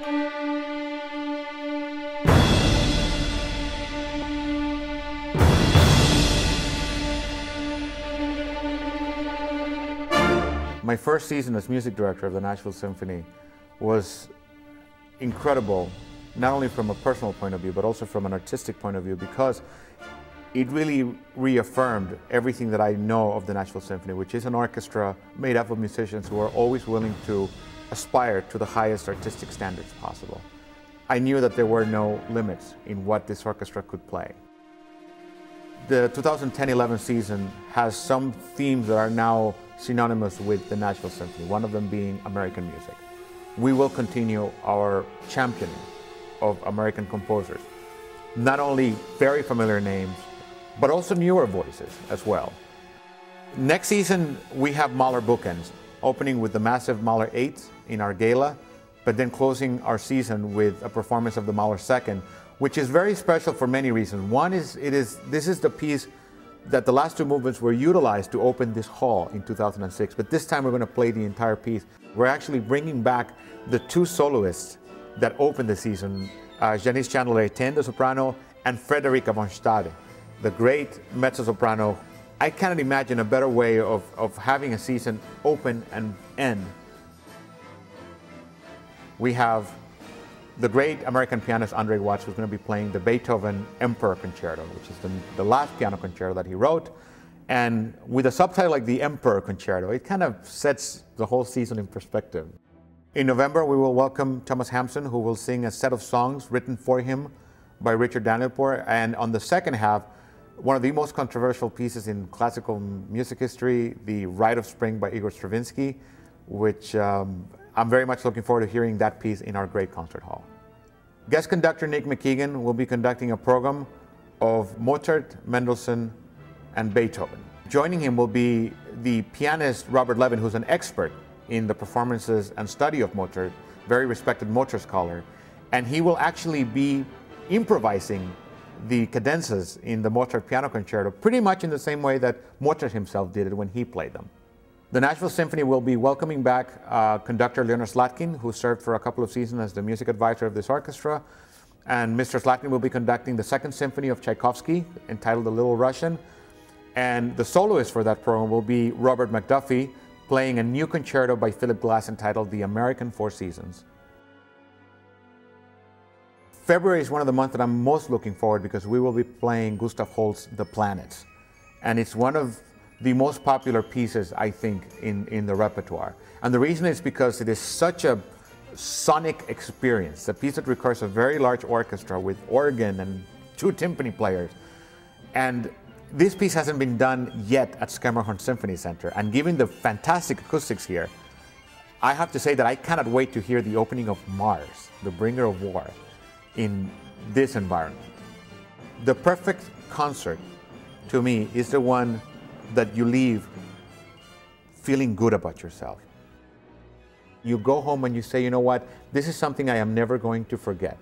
My first season as music director of the Nashville Symphony was incredible, not only from a personal point of view, but also from an artistic point of view, because it really reaffirmed everything that I know of the Nashville Symphony, which is an orchestra made up of musicians who are always willing to aspire to the highest artistic standards possible. I knew that there were no limits in what this orchestra could play. The 2010-11 season has some themes that are now synonymous with the Nashville Symphony, one of them being American music. We will continue our championing of American composers. Not only very familiar names, but also newer voices as well. Next season, we have Mahler bookends, opening with the massive Mahler 8 in our gala, but then closing our season with a performance of the Mahler 2nd, which is very special for many reasons. One is, this is the piece that the last two movements were utilized to open this hall in 2006, but this time we're going to play the entire piece. We're actually bringing back the two soloists that opened the season, Janice, Chandler, Eteme, the soprano, and Frederica von Stade, the great mezzo-soprano. I cannot imagine a better way of having a season open and end. We have the great American pianist Andre Watts, who's going to be playing the Beethoven Emperor Concerto, which is the last piano concerto that he wrote. And with a subtitle like the Emperor Concerto, it kind of sets the whole season in perspective. In November, we will welcome Thomas Hampson, who will sing a set of songs written for him by Richard Danielpour. And on the second half, one of the most controversial pieces in classical music history, the Rite of Spring by Igor Stravinsky, which I'm very much looking forward to hearing that piece in our great concert hall. Guest conductor Nick McGegan will be conducting a program of Mozart, Mendelssohn, and Beethoven. Joining him will be the pianist Robert Levin, who's an expert in the performances and study of Mozart, very respected Mozart scholar, and he will actually be improvising the cadenzas in the Mozart piano concerto pretty much in the same way that Mozart himself did it when he played them. The Nashville Symphony will be welcoming back conductor Leonard Slatkin, who served for a couple of seasons as the music advisor of this orchestra. And Mr. Slatkin will be conducting the Second Symphony of Tchaikovsky, entitled The Little Russian. And the soloist for that program will be Robert McDuffie, playing a new concerto by Philip Glass entitled The American Four Seasons. February is one of the months that I'm most looking forward because we will be playing Gustav Holst's The Planets. And it's one of the most popular pieces, I think, in the repertoire. And the reason is because it is such a sonic experience, a piece that requires a very large orchestra with organ and two timpani players. And this piece hasn't been done yet at Schermerhorn Symphony Center. And given the fantastic acoustics here, I have to say that I cannot wait to hear the opening of Mars, the bringer of war, in this environment. The perfect concert, to me, is the one that you leave feeling good about yourself. You go home and you say, you know what, this is something I am never going to forget.